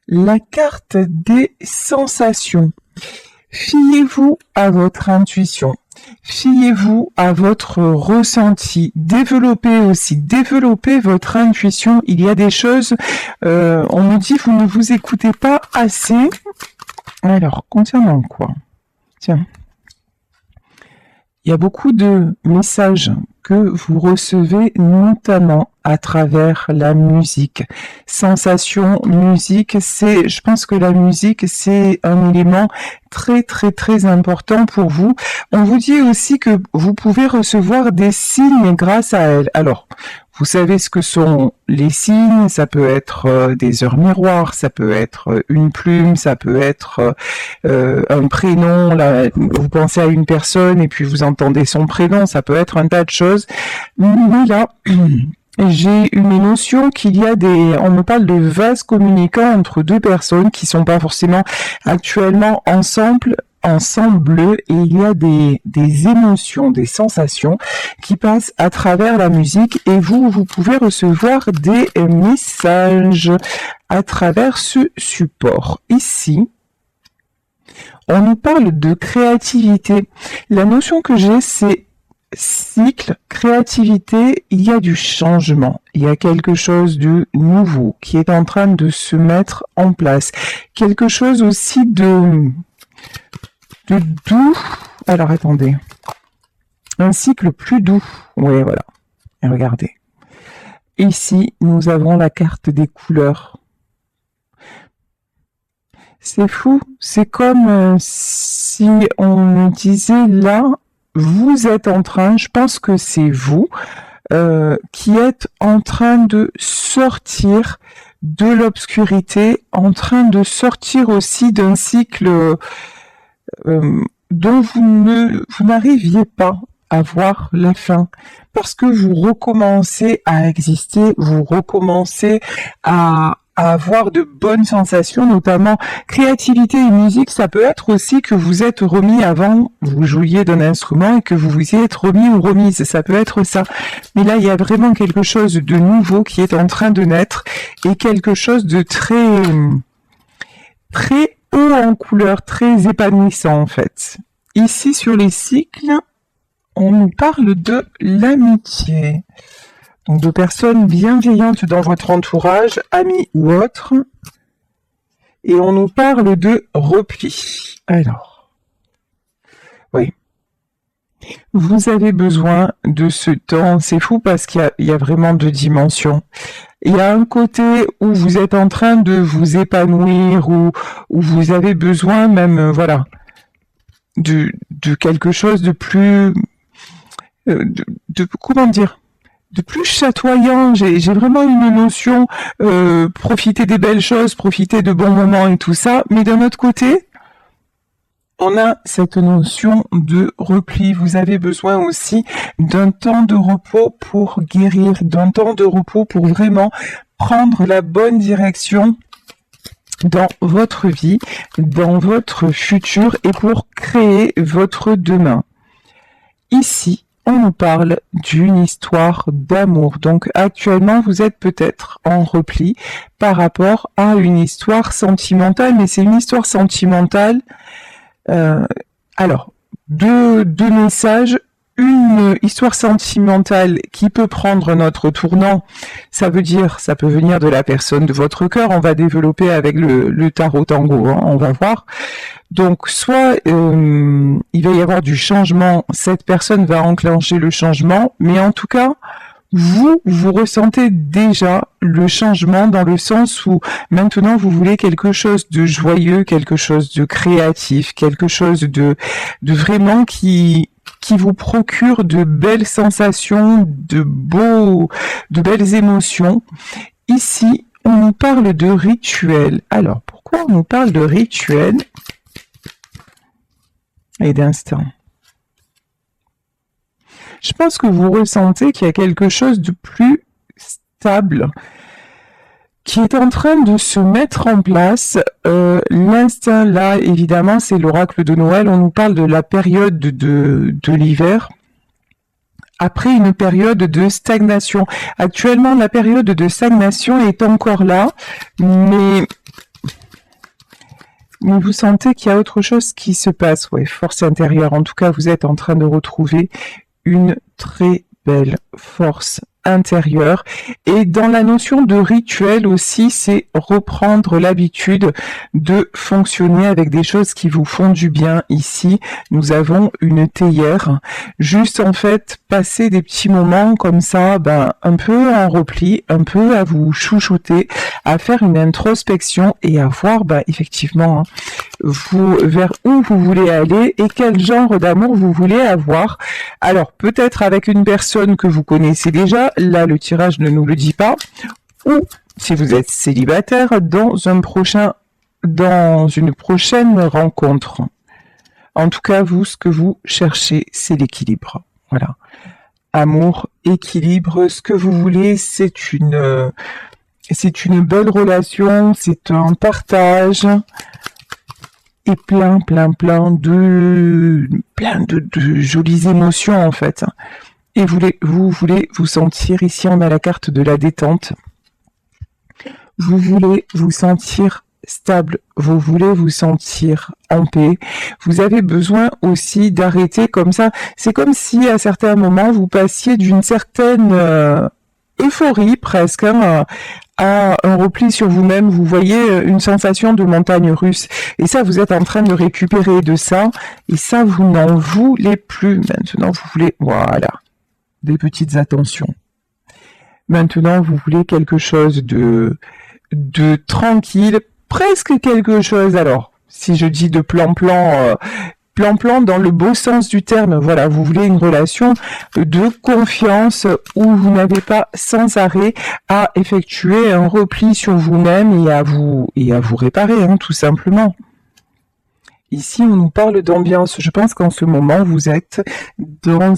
La carte des sensations. Fiez-vous à votre intuition. Fiez-vous à votre ressenti. Développez votre intuition. Il y a des choses, on me dit, vous ne vous écoutez pas assez. Alors, concernant quoi? Tiens. Il y a beaucoup de messages que vous recevez, notamment à travers la musique. Sensation, musique, je pense que la musique, c'est un élément très important pour vous. On vous dit aussi que vous pouvez recevoir des signes grâce à elle. Alors, vous savez ce que sont les signes, ça peut être des heures miroirs, ça peut être une plume, ça peut être un prénom, là, vous pensez à une personne et puis vous entendez son prénom, ça peut être un tas de choses. Mais là, j'ai une notion qu'il y a on me parle de vases communicants entre deux personnes qui sont pas forcément actuellement ensemble, et il y a des émotions, des sensations qui passent à travers la musique et vous pouvez recevoir des messages à travers ce support. Ici, on nous parle de créativité. La notion que j'ai, c'est cycle, créativité, il y a du changement, il y a quelque chose de nouveau qui est en train de se mettre en place. Quelque chose aussi de doux. Alors attendez, un cycle plus doux. Oui, voilà. Et regardez. Ici, nous avons la carte des couleurs. C'est fou. C'est comme si on nous disait là, vous êtes en train, je pense que c'est vous, qui êtes en train de sortir de l'obscurité, en train de sortir aussi d'un cycle dont vous n'arriviez pas à voir la fin, parce que vous recommencez à exister, vous recommencez à avoir de bonnes sensations, notamment créativité et musique. Ça peut être aussi que vous êtes remis avant, vous jouiez d'un instrument et que vous vous y êtes remis ou remise, ça peut être ça. Mais là, il y a vraiment quelque chose de nouveau qui est en train de naître et quelque chose de très haut en couleur, très épanouissant en fait. Ici, sur les cycles, on nous parle de l'amitié. Donc de personnes bienveillantes dans votre entourage, amis ou autres. Et on nous parle de repli. Alors, oui. Vous avez besoin de ce temps. C'est fou parce qu'il y a vraiment deux dimensions. Il y a un côté où vous êtes en train de vous épanouir, où vous avez besoin même, voilà, de quelque chose de plus... comment dire, de plus chatoyant. J'ai vraiment une notion, profiter des belles choses, profiter de bons moments et tout ça, mais d'un autre côté, on a cette notion de repli. Vous avez besoin aussi d'un temps de repos pour guérir, d'un temps de repos pour vraiment prendre la bonne direction dans votre vie, dans votre futur et pour créer votre demain. Ici, on nous parle d'une histoire d'amour. Donc actuellement, vous êtes peut-être en repli par rapport à une histoire sentimentale, mais c'est une histoire sentimentale. Alors, deux messages. Une histoire sentimentale qui peut prendre notre tournant, ça veut dire, ça peut venir de la personne de votre cœur, on va développer avec le tarot tango, hein, on va voir. Donc, soit il va y avoir du changement, cette personne va enclencher le changement, mais en tout cas, vous ressentez déjà le changement dans le sens où maintenant vous voulez quelque chose de joyeux, quelque chose de créatif, quelque chose de vraiment qui vous procure de belles sensations, de belles émotions. Ici, on nous parle de rituel. Alors, pourquoi on nous parle de rituel et d'instinct? Je pense que vous ressentez qu'il y a quelque chose de plus stable qui est en train de se mettre en place. L'instinct, là, évidemment, c'est l'oracle de Noël. On nous parle de la période de l'hiver. Après une période de stagnation. Actuellement, la période de stagnation est encore là, mais Mais vous sentez qu'il y a autre chose qui se passe, ouais, force intérieure. En tout cas, vous êtes en train de retrouver une très belle force intérieure. Et dans la notion de rituel aussi, c'est reprendre l'habitude de fonctionner avec des choses qui vous font du bien. Ici, nous avons une théière. Juste en fait, passer des petits moments comme ça, un peu en repli, un peu à vous chouchouter, à faire une introspection et à voir effectivement vous vers où vous voulez aller et quel genre d'amour vous voulez avoir. Alors peut-être avec une personne que vous connaissez déjà, là le tirage ne nous le dit pas, ou si vous êtes célibataire, dans une prochaine rencontre. En tout cas, vous, ce que vous cherchez, c'est l'équilibre. Voilà. Amour, équilibre, ce que vous voulez, c'est une belle relation, c'est un partage et plein de jolies émotions en fait. Et vous voulez vous sentir, ici on a la carte de la détente, vous voulez vous sentir stable, vous voulez vous sentir en paix, vous avez besoin aussi d'arrêter comme ça, c'est comme si à certains moments vous passiez d'une certaine euphorie presque, à un repli sur vous-même, vous voyez une sensation de montagne russe, et ça vous êtes en train de récupérer de ça, et ça vous n'en voulez plus, maintenant vous voulez, voilà, des petites attentions. Maintenant vous voulez quelque chose de tranquille, presque quelque chose, alors, si je dis de plan-plan dans le beau sens du terme, voilà, vous voulez une relation de confiance où vous n'avez pas sans arrêt à effectuer un repli sur vous-même et à vous réparer, tout simplement. Ici, on nous parle d'ambiance. Je pense qu'en ce moment, vous êtes dans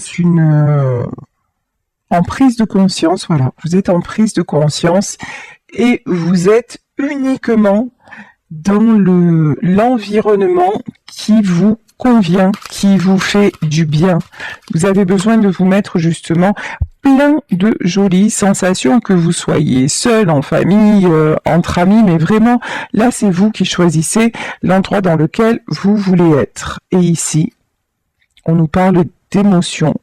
en prise de conscience, voilà, vous êtes en prise de conscience et vous êtes uniquement dans l'environnement qui vous convient, qui vous fait du bien. Vous avez besoin de vous mettre justement plein de jolies sensations, que vous soyez seul, en famille, entre amis, mais vraiment, là, c'est vous qui choisissez l'endroit dans lequel vous voulez être. Et ici, on nous parle d'émotions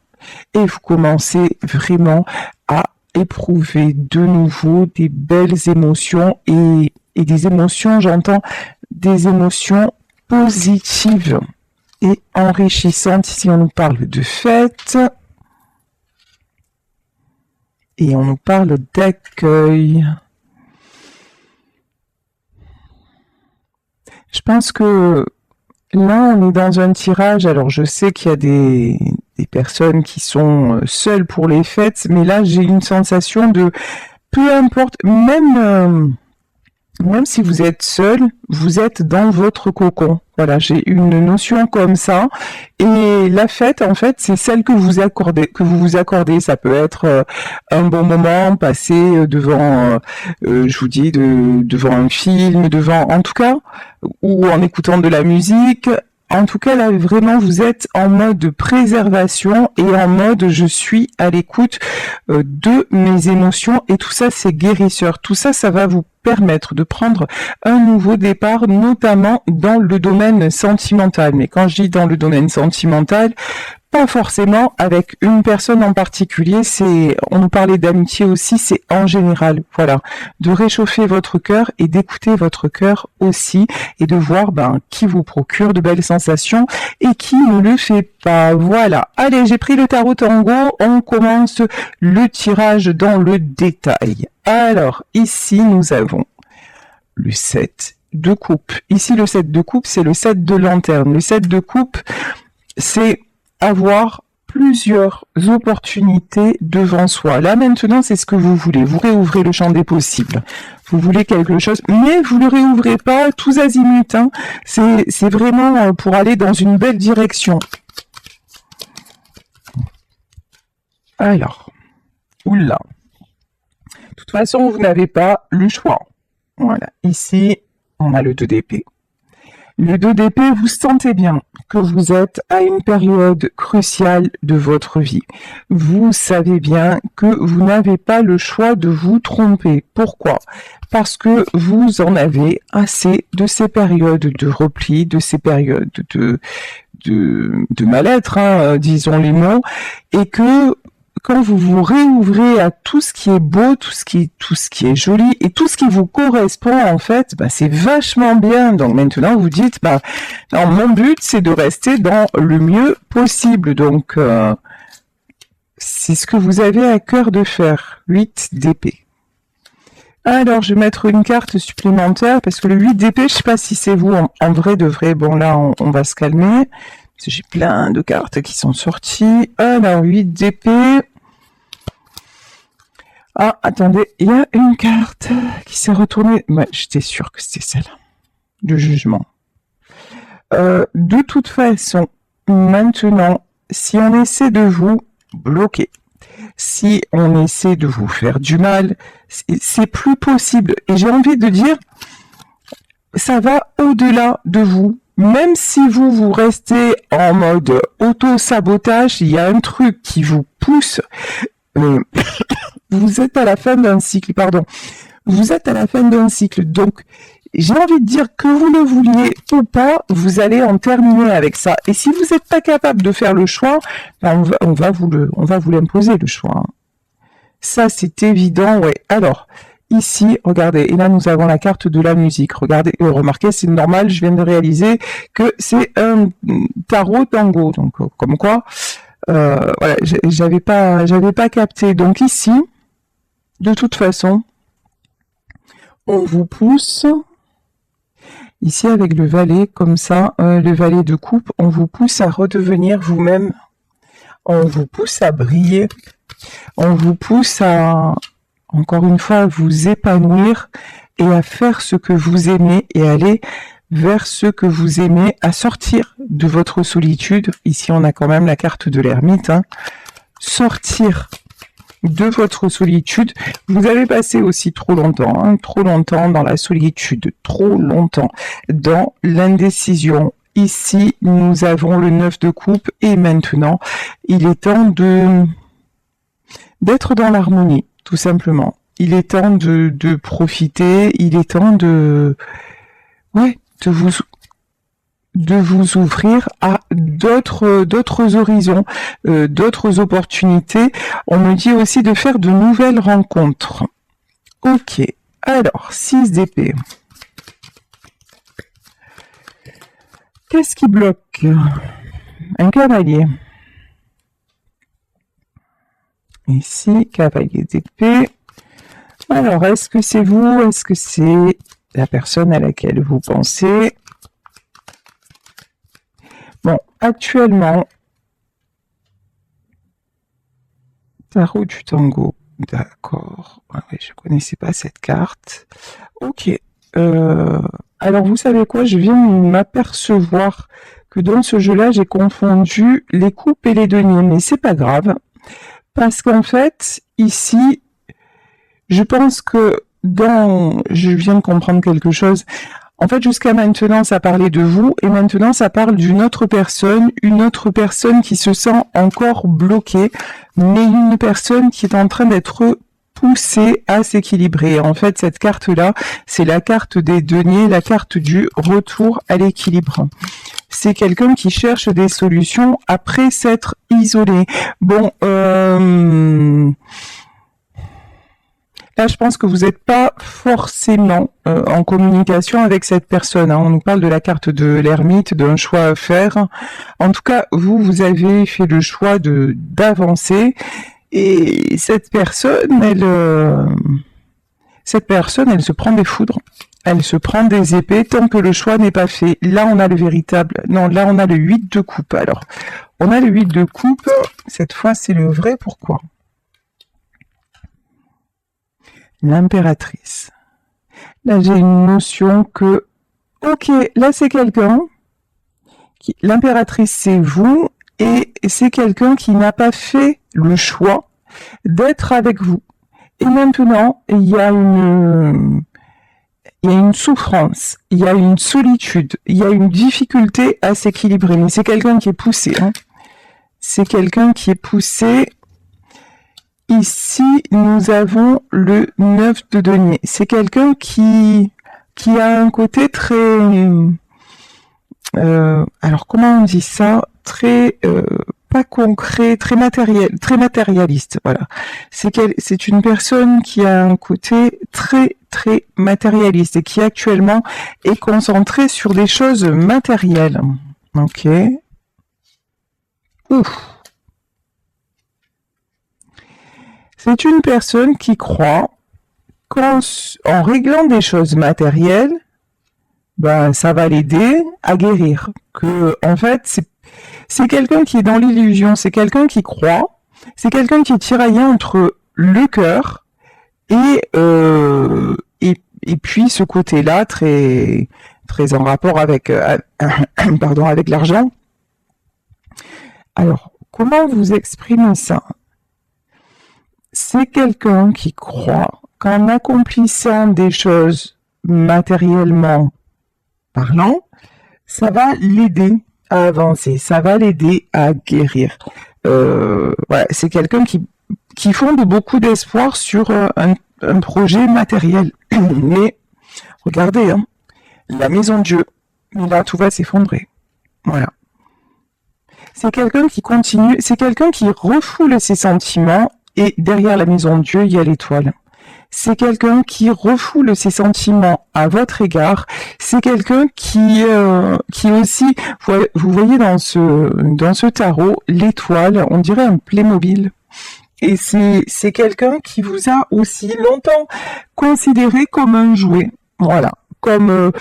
et vous commencez vraiment à éprouver de nouveau des belles émotions et des émotions, j'entends des émotions positives et enrichissantes. Ici, on nous parle de fête et on nous parle d'accueil. Je pense que là, on est dans un tirage. Alors, je sais qu'il y a des personnes qui sont seules pour les fêtes, mais là, j'ai une sensation de peu importe, même si vous êtes seul, vous êtes dans votre cocon. Voilà, j'ai une notion comme ça. Et la fête, en fait, c'est celle que vous vous accordez. Ça peut être un bon moment passé devant, je vous dis, devant un film, en tout cas, ou en écoutant de la musique. En tout cas, là, vraiment, vous êtes en mode préservation et en mode je suis à l'écoute de mes émotions. Et tout ça, c'est guérisseur. Tout ça, ça va vous permettre de prendre un nouveau départ, notamment dans le domaine sentimental. Mais quand je dis dans le domaine sentimental, pas forcément avec une personne en particulier, on nous parlait d'amitié aussi, c'est en général, voilà, de réchauffer votre cœur et d'écouter votre cœur aussi et de voir qui vous procure de belles sensations et qui ne le fait pas. Voilà, allez, j'ai pris le tarot tango, on commence le tirage dans le détail. Alors, ici, nous avons le 7 de coupe. Ici, le 7 de coupe, c'est le 7 de lanterne. Le 7 de coupe, c'est avoir plusieurs opportunités devant soi. Là, maintenant, c'est ce que vous voulez. Vous réouvrez le champ des possibles. Vous voulez quelque chose, mais vous ne le réouvrez pas tous azimuts. C'est vraiment pour aller dans une belle direction. Alors, oula. De toute façon, vous n'avez pas le choix. Voilà. Ici, on a le 2 d'épée. Le 2 d'épée, vous sentez bien que vous êtes à une période cruciale de votre vie. Vous savez bien que vous n'avez pas le choix de vous tromper. Pourquoi? Parce que vous en avez assez de ces périodes de repli, de ces périodes de mal-être, hein, disons les mots, et que quand vous vous réouvrez à tout ce qui est beau, tout ce qui est joli et tout ce qui vous correspond en fait, c'est vachement bien. Donc maintenant vous dites, non, mon but c'est de rester dans le mieux possible. Donc c'est ce que vous avez à cœur de faire. 8 d'épée. Alors je vais mettre une carte supplémentaire parce que le 8 d'épée, je sais pas si c'est vous en vrai de vrai. Bon là on va se calmer. Parce que j'ai plein de cartes qui sont sorties. Alors 8 d'épée. Ah, attendez, il y a une carte qui s'est retournée. Ouais, j'étais sûre que c'était celle de jugement. De toute façon, maintenant, si on essaie de vous bloquer, si on essaie de vous faire du mal, c'est plus possible. Et j'ai envie de dire, ça va au-delà de vous. Même si vous restez en mode auto-sabotage, il y a un truc qui vous pousse. Vous êtes à la fin d'un cycle, Vous êtes à la fin d'un cycle. Donc, j'ai envie de dire que vous le vouliez ou pas, vous allez en terminer avec ça. Et si vous n'êtes pas capable de faire le choix, on va vous l'imposer, le choix. Ça, c'est évident, ouais. Alors, ici, regardez, et là, nous avons la carte de la musique. Regardez, remarquez, c'est normal, je viens de réaliser que c'est un tarot tango. Donc, comme quoi, voilà, j'avais pas capté. Donc ici, de toute façon, on vous pousse, ici avec le valet, comme ça, le valet de coupe, on vous pousse à redevenir vous-même, on vous pousse à briller, on vous pousse à, encore une fois, à vous épanouir et à faire ce que vous aimez et aller vers ce que vous aimez, à sortir de votre solitude. Ici, on a quand même la carte de l'ermite, hein. Sortir de votre solitude. Vous avez passé aussi trop longtemps dans la solitude, trop longtemps dans l'indécision. Ici, nous avons le 9 de coupe et maintenant, il est temps d'être dans l'harmonie, tout simplement. Il est temps de profiter, il est temps de vous ouvrir à d'autres horizons, d'autres opportunités. On me dit aussi de faire de nouvelles rencontres. Ok, alors, 6 d'épée. Qu'est-ce qui bloque? Un cavalier. Ici, cavalier d'épée. Alors, est-ce que c'est vous? Est-ce que c'est la personne à laquelle vous pensez? Bon, actuellement, tarot du tango, d'accord. Ah oui, je connaissais pas cette carte. Ok. Alors, vous savez quoi? Je viens de m'apercevoir que dans ce jeu-là, j'ai confondu les coupes et les deniers, mais c'est pas grave. Parce qu'en fait, ici, je pense que je viens de comprendre quelque chose. En fait, jusqu'à maintenant, ça parlait de vous, et maintenant, ça parle d'une autre personne, une autre personne qui se sent encore bloquée, mais une personne qui est en train d'être poussée à s'équilibrer. En fait, cette carte-là, c'est la carte des deniers, la carte du retour à l'équilibre. C'est quelqu'un qui cherche des solutions après s'être isolé. Bon, là, je pense que vous n'êtes pas forcément en communication avec cette personne. Hein. On nous parle de la carte de l'ermite, d'un choix à faire. En tout cas, vous avez fait le choix d'avancer. Et cette personne, elle se prend des foudres. Elle se prend des épées tant que le choix n'est pas fait. Là, on a le véritable... Non, là, on a le 8 de coupe. Alors, on a le 8 de coupe. Cette fois, c'est le vrai pourquoi. L'impératrice. Là, j'ai une notion que, ok, là, c'est quelqu'un, l'impératrice, c'est vous, et c'est quelqu'un qui n'a pas fait le choix d'être avec vous. Et maintenant, il y a il y a une souffrance, il y a une solitude, il y a une difficulté à s'équilibrer. Mais c'est quelqu'un qui est poussé. Hein. C'est quelqu'un qui est poussé. Ici, nous avons le 9 de denier. C'est quelqu'un qui a un côté très... alors, comment on dit ça? Très... pas concret, très matérialiste, voilà. C'est une personne qui a un côté très matérialiste et qui actuellement est concentrée sur des choses matérielles. Ok. Ouf. C'est une personne qui croit qu'en réglant des choses matérielles, ben ça va l'aider à guérir. Que en fait, c'est quelqu'un qui est dans l'illusion, c'est quelqu'un qui croit, c'est quelqu'un qui est tiraillé entre le cœur et puis ce côté-là très en rapport avec pardon, avec l'argent. Alors, comment vous exprimez ça? C'est quelqu'un qui croit qu'en accomplissant des choses matériellement parlant, ça va l'aider à avancer, ça va l'aider à guérir. Voilà, c'est quelqu'un qui fonde beaucoup d'espoir sur un projet matériel. Mais regardez, hein, la maison de Dieu, là tout va s'effondrer. Voilà. C'est quelqu'un qui continue, c'est quelqu'un qui refoule ses sentiments et derrière la maison de Dieu, il y a l'étoile. C'est quelqu'un qui refoule ses sentiments à votre égard. C'est quelqu'un qui aussi, vous voyez dans ce tarot, l'étoile, on dirait un Playmobil. Et c'est quelqu'un qui vous a aussi longtemps considéré comme un jouet. Voilà. Comme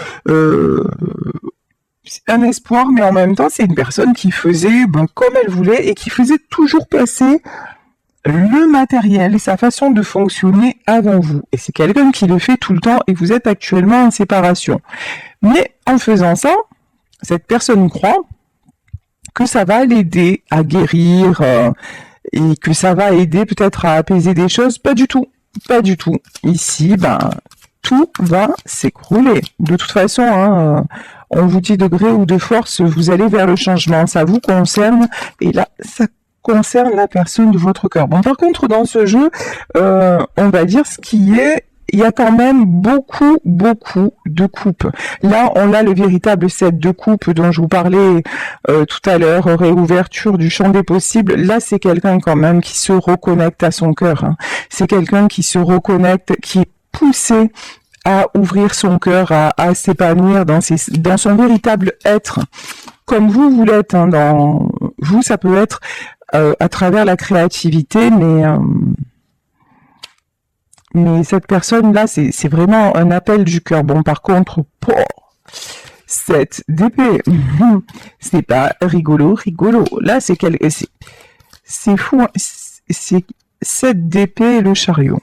un espoir, mais en même temps, c'est une personne qui faisait comme elle voulait et qui faisait toujours passer le matériel, sa façon de fonctionner avant vous. Et c'est quelqu'un qui le fait tout le temps et vous êtes actuellement en séparation. Mais en faisant ça, cette personne croit que ça va l'aider à guérir et que ça va aider peut-être à apaiser des choses. Pas du tout. Pas du tout. Ici, tout va s'écrouler. De toute façon, hein, on vous dit de gré ou de force, vous allez vers le changement. Ça vous concerne. Et là, ça concerne la personne de votre cœur. Bon, par contre, dans ce jeu, on va dire ce qui est, il y a quand même beaucoup de coupes. Là, on a le véritable set de coupes dont je vous parlais tout à l'heure, réouverture du champ des possibles. Là, c'est quelqu'un quand même qui se reconnecte à son cœur. Hein. C'est quelqu'un qui se reconnecte, qui est poussé à ouvrir son cœur, à s'épanouir dans son véritable être. Comme vous l'êtes, hein, dans vous, ça peut être à travers la créativité, mais cette personne-là, c'est vraiment un appel du cœur. Bon, par contre, cette d'épée, c'est pas rigolo. Là, c'est fou. Hein. C'est cette d'épée et le chariot.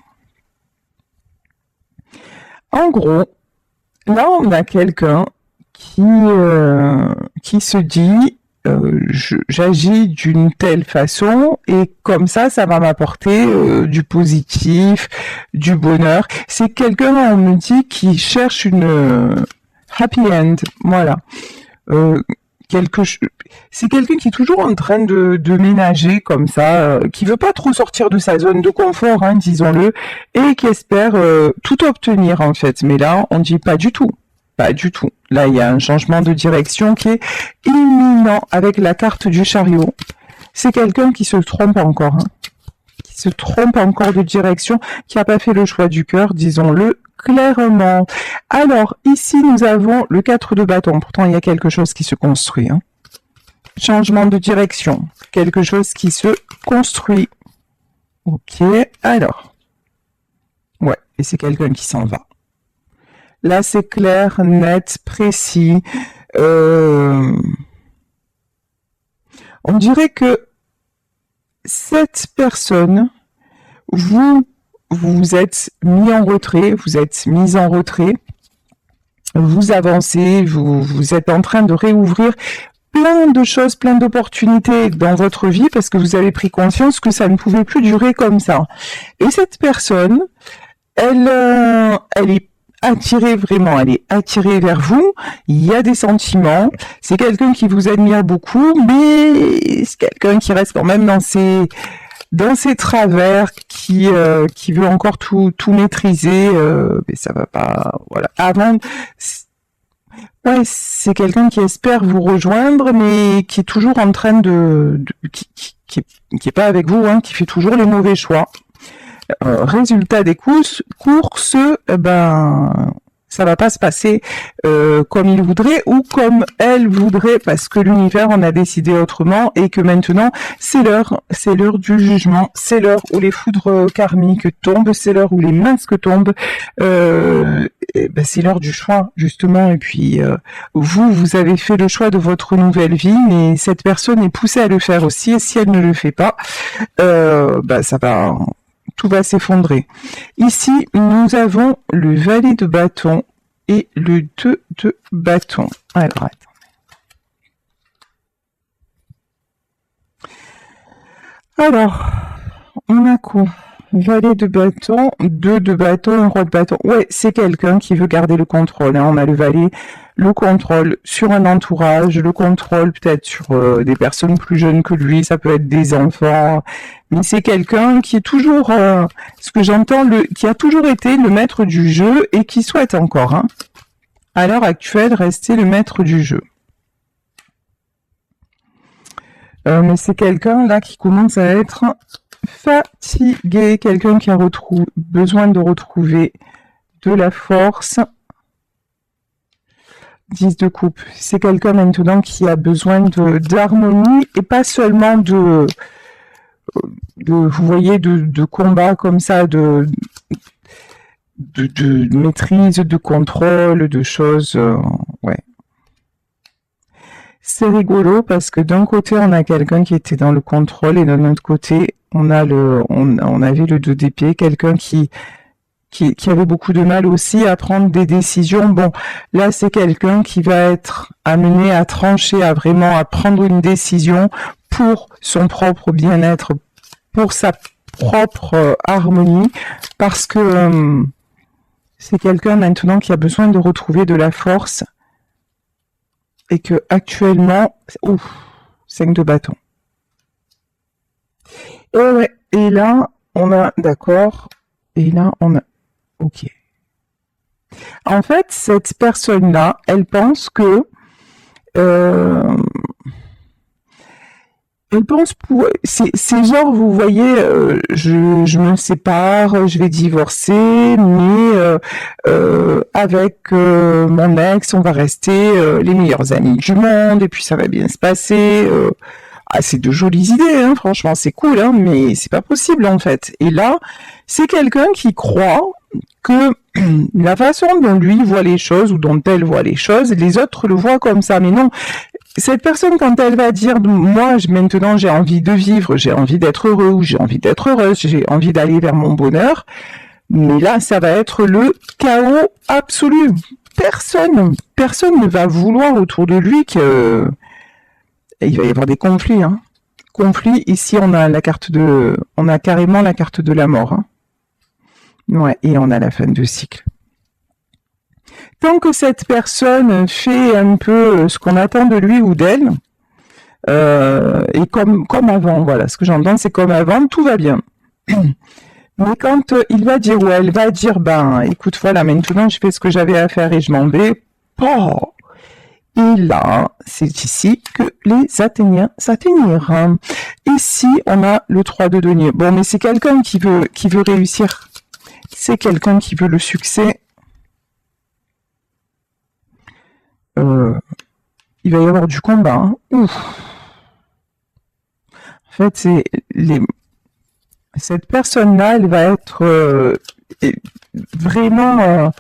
En gros, là, on a quelqu'un qui se dit j'agis d'une telle façon et comme ça va m'apporter du positif, du bonheur. C'est quelqu'un, on me dit, qui cherche une happy end, voilà. C'est quelqu'un qui est toujours en train de ménager comme ça, qui veut pas trop sortir de sa zone de confort, hein, disons-le, et qui espère tout obtenir en fait. Mais là, on dit pas du tout. Pas du tout. Là, il y a un changement de direction qui est imminent avec la carte du chariot. C'est quelqu'un qui se trompe encore, hein, qui se trompe encore de direction, qui n'a pas fait le choix du cœur, disons-le clairement. Alors, ici, nous avons le 4 de bâton. Pourtant, il y a quelque chose qui se construit. Hein. Changement de direction. Quelque chose qui se construit. Ok, alors. Ouais, et c'est quelqu'un qui s'en va. Là, c'est clair, net, précis. On dirait que cette personne, vous êtes mis en retrait, vous êtes mise en retrait, vous avancez, vous êtes en train de réouvrir plein de choses, plein d'opportunités dans votre vie parce que vous avez pris conscience que ça ne pouvait plus durer comme ça. Et cette personne, elle est attirée vraiment, elle est attirée vers vous, il y a des sentiments, c'est quelqu'un qui vous admire beaucoup, mais c'est quelqu'un qui reste quand même dans ses travers, qui veut encore tout maîtriser, mais ça va pas, voilà. Avant, ouais, c'est quelqu'un qui espère vous rejoindre, mais qui est toujours en train qui est pas avec vous, hein, qui fait toujours les mauvais choix. Résultat des courses, ben, ça va pas se passer comme il voudrait ou comme elle voudrait, parce que l'univers en a décidé autrement et que maintenant c'est l'heure du jugement, c'est l'heure où les foudres karmiques tombent, c'est l'heure où les masques tombent, ben c'est l'heure du choix justement. Et puis vous avez fait le choix de votre nouvelle vie, mais cette personne est poussée à le faire aussi, et si elle ne le fait pas, ben ça va. Tout va s'effondrer. Ici, nous avons le valet de bâton et le 2 de bâton. Alors, attends. Alors, on a quoi? Valet de bâton, 2 de bâton, roi de bâton. Ouais, c'est quelqu'un qui veut garder le contrôle. Hein. On a le valet, le contrôle sur un entourage, le contrôle peut-être sur des personnes plus jeunes que lui, ça peut être des enfants. Mais c'est quelqu'un qui est toujours, ce que j'entends, qui a toujours été le maître du jeu et qui souhaite encore, hein, à l'heure actuelle, rester le maître du jeu. Mais c'est quelqu'un là qui commence à être fatigué, quelqu'un qui a besoin de retrouver de la force. 10 de coupe. C'est quelqu'un maintenant qui a besoin d'harmonie et pas seulement vous voyez, de combat comme ça, de maîtrise, de contrôle, de choses, ouais. C'est rigolo parce que d'un côté on a quelqu'un qui était dans le contrôle et d'un autre côté on avait le 2 d'épée, quelqu'un qui avait beaucoup de mal aussi à prendre des décisions. Bon, là c'est quelqu'un qui va être amené à trancher, à prendre une décision pour son propre bien-être, pour sa propre harmonie, parce que c'est quelqu'un maintenant qui a besoin de retrouver de la force et que actuellement, 5 de bâton. Et ouais, et là on a, d'accord, et là on a, ok. En fait, cette personne-là, elle pense que elle pense c'est genre, vous voyez, je me sépare, je vais divorcer, mais avec mon ex, on va rester les meilleurs amis du monde, et puis ça va bien se passer. C'est de jolies idées, hein, franchement, c'est cool, hein, mais c'est pas possible en fait. Et là, c'est quelqu'un qui croit que la façon dont lui voit les choses ou dont elle voit les choses, les autres le voient comme ça. Mais non, cette personne, quand elle va dire moi maintenant j'ai envie de vivre, j'ai envie d'être heureux ou j'ai envie d'être heureuse, j'ai envie d'aller vers mon bonheur, mais là ça va être le chaos absolu. Personne ne va vouloir autour de lui que il va y avoir des conflits. Hein. Conflits, ici on a carrément la carte de la mort. Hein. Ouais, et on a la fin de cycle. Tant que cette personne fait un peu ce qu'on attend de lui ou d'elle, et comme avant, voilà, ce que j'entends, c'est comme avant, tout va bien. Mais quand il va dire ou elle va dire, ben, écoute, voilà, maintenant je fais ce que j'avais à faire et je m'en vais, oh, et là, c'est ici que les Athéniens s'atteigniront. Ici, on a le 3 de denier. Bon, mais c'est quelqu'un qui veut réussir. C'est quelqu'un qui veut le succès. Il va y avoir du combat. Hein. Ouf. En fait, cette personne-là, elle va être vraiment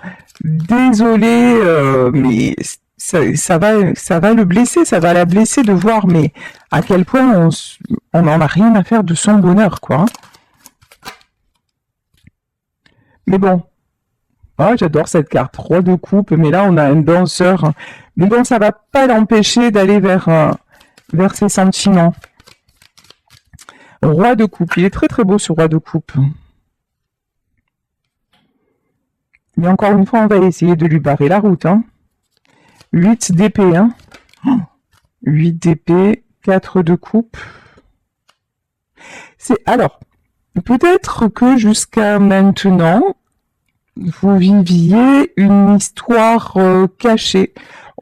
désolée, mais ça va le blesser, ça va la blesser de voir, mais à quel point on n'en a rien à faire de son bonheur, quoi. Mais bon, j'adore cette carte, roi de coupe, mais là on a un danseur. Mais bon, ça va pas l'empêcher d'aller vers ses sentiments. Roi de coupe, il est très très beau ce roi de coupe. Mais encore une fois, on va essayer de lui barrer la route. Hein. 8 d'épée. Hein. 8 d'épée, 4 de coupe. Alors, peut-être que jusqu'à maintenant, vous viviez une histoire cachée.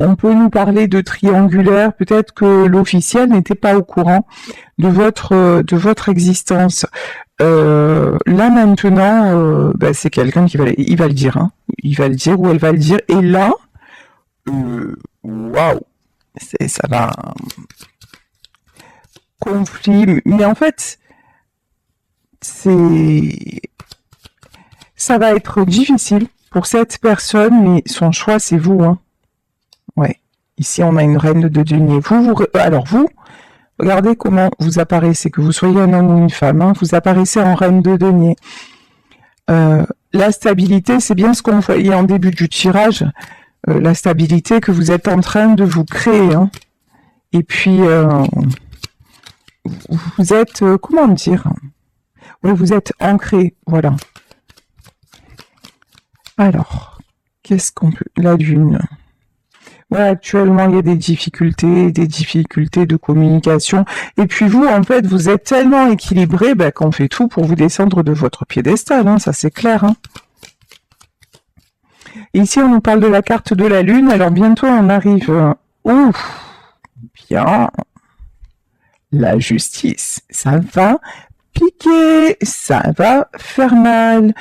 On peut nous parler de triangulaire, peut-être que l'officiel n'était pas au courant de votre existence. Là maintenant, c'est quelqu'un qui il va le dire, hein. Il va le dire ou elle va le dire. Et là, waouh, ça va conflit. Mais en fait, ça va être difficile pour cette personne, mais son choix c'est vous, hein. Ouais. Ici, on a une reine de denier. Alors vous, regardez comment vous apparaissez, que vous soyez un homme ou une femme, hein, vous apparaissez en reine de denier. La stabilité, c'est bien ce qu'on voyait en début du tirage, la stabilité que vous êtes en train de vous créer. Hein. Et puis, vous êtes, comment dire, ouais, vous êtes ancré, voilà. Alors, qu'est-ce qu'on peut... La lune... Ouais, actuellement, il y a des difficultés de communication. Et puis vous, en fait, vous êtes tellement équilibré qu'on fait tout pour vous descendre de votre piédestal, hein, ça c'est clair. Hein. Et ici, on nous parle de la carte de la Lune. Alors bientôt, on arrive... bien. La justice, ça va piquer, ça va faire mal.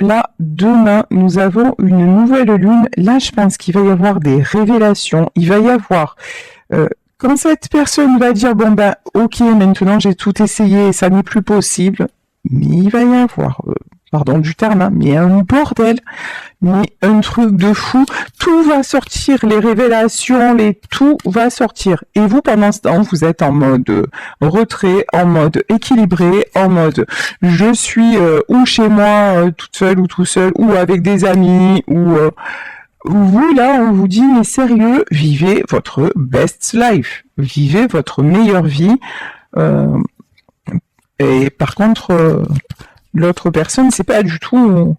Là, demain, nous avons une nouvelle lune. Là, je pense qu'il va y avoir des révélations. Il va y avoir... quand cette personne va dire, bon ok, maintenant j'ai tout essayé, ça n'est plus possible. Mais il va y avoir, pardon du terme, hein, mais un bordel. Mais un truc de fou. Tout va sortir, les révélations, tout va sortir. Et vous, pendant ce temps, vous êtes en mode retrait, en mode équilibré, en mode je suis ou chez moi, toute seule ou tout seul, ou avec des amis, ou vous, là, on vous dit, mais sérieux, vivez votre best life. Vivez votre meilleure vie. Et par contre, l'autre personne, c'est pas du tout...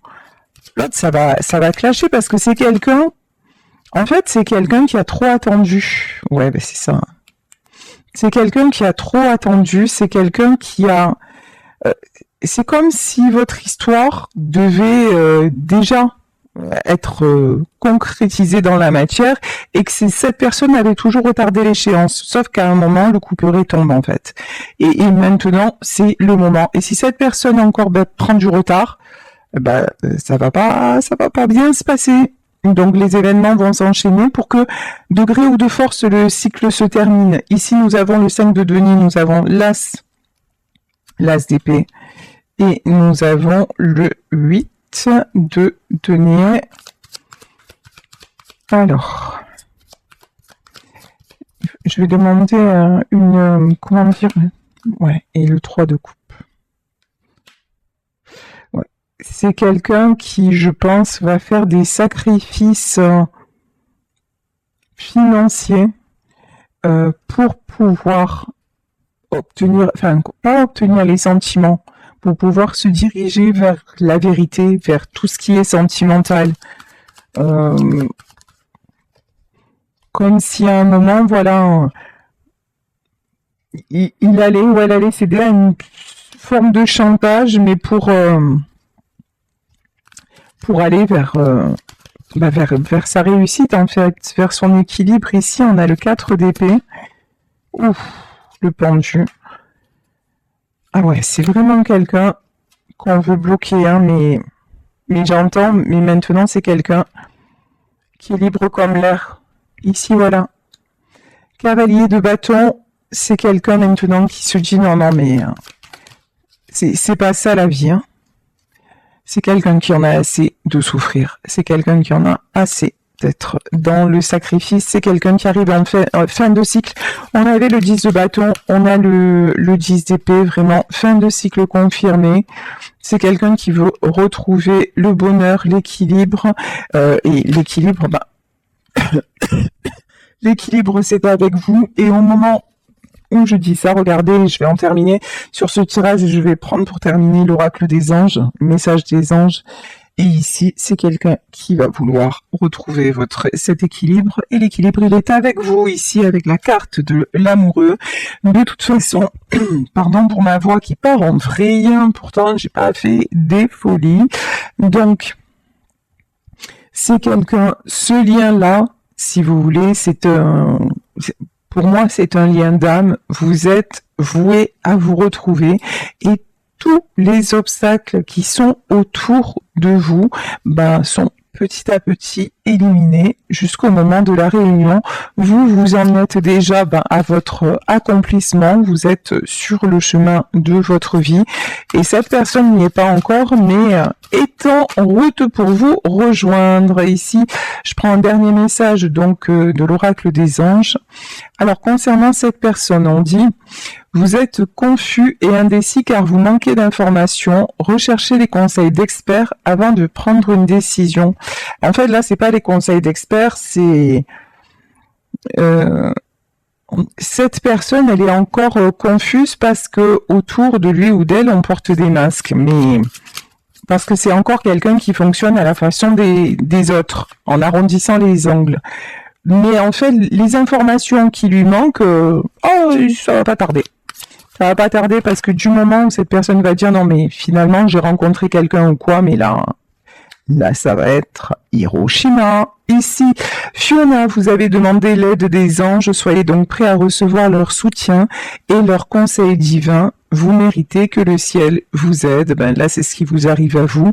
L'autre, ça va clasher parce que c'est quelqu'un... En fait, c'est quelqu'un qui a trop attendu. Ouais, c'est ça. C'est quelqu'un qui a trop attendu. C'est quelqu'un qui a... c'est comme si votre histoire devait déjà être concrétisée dans la matière et que cette personne avait toujours retardé l'échéance. Sauf qu'à un moment, le couperet tombe, en fait. Et maintenant, c'est le moment. Et si cette personne encore prend du retard... ça va pas bien se passer. Donc les événements vont s'enchaîner pour que, de gré ou de force, le cycle se termine. Ici, nous avons le 5 de denier, nous avons l'as d'épée, et nous avons le 8 de denier. Alors, je vais demander comment dire, ouais, et le 3 de coupe. C'est quelqu'un qui, je pense, va faire des sacrifices financiers pour pouvoir obtenir, enfin, pas obtenir les sentiments, pour pouvoir se diriger vers la vérité, vers tout ce qui est sentimental. Comme si à un moment, voilà, il allait ou elle allait céder à une forme de chantage, mais pour aller vers sa réussite, en fait, vers son équilibre. Ici, on a le 4 d'épée. Ouf, le pendu. Ah ouais, c'est vraiment quelqu'un qu'on veut bloquer, hein, mais j'entends, mais maintenant, c'est quelqu'un qui est libre comme l'air. Ici, voilà. Cavalier de bâton, c'est quelqu'un maintenant qui se dit, non, mais c'est pas ça la vie, hein. C'est quelqu'un qui en a assez de souffrir. C'est quelqu'un qui en a assez d'être dans le sacrifice. C'est quelqu'un qui arrive en fin de cycle. On avait le 10 de bâton, on a le 10 d'épée, vraiment fin de cycle confirmé. C'est quelqu'un qui veut retrouver le bonheur, l'équilibre. Et l'équilibre, l'équilibre, c'est avec vous. Et au moment où je dis ça, regardez, je vais en terminer sur ce tirage et je vais prendre pour terminer l'oracle des anges, le message des anges. Et ici, c'est quelqu'un qui va vouloir retrouver cet équilibre. Et l'équilibre, il est avec vous ici, avec la carte de l'amoureux. De toute façon, pardon pour ma voix qui part en vrille, pourtant j'ai pas fait des folies. Donc, c'est quelqu'un, ce lien-là, si vous voulez, pour moi, c'est un lien d'âme. Vous êtes voué à vous retrouver et tous les obstacles qui sont autour de vous, sont petit à petit éliminés jusqu'au moment de la réunion. Vous en êtes déjà à votre accomplissement, vous êtes sur le chemin de votre vie et cette personne n'y est pas encore, mais est en route pour vous rejoindre. Ici, je prends un dernier message donc de l'oracle des anges. Alors concernant cette personne, on dit: vous êtes confus et indécis car vous manquez d'informations. Recherchez les conseils d'experts avant de prendre une décision. En fait, là, c'est pas les conseils d'experts, c'est cette personne, elle est encore confuse parce que autour de lui ou d'elle, on porte des masques, mais parce que c'est encore quelqu'un qui fonctionne à la façon des autres, en arrondissant les angles. Mais en fait, les informations qui lui manquent, ça va pas tarder. Ça va pas tarder parce que du moment où cette personne va dire non mais finalement j'ai rencontré quelqu'un ou quoi, mais là ça va être Hiroshima. Ici, Fiona, vous avez demandé l'aide des anges, soyez donc prêts à recevoir leur soutien et leur conseil divin. Vous méritez que le ciel vous aide. Là, c'est ce qui vous arrive à vous.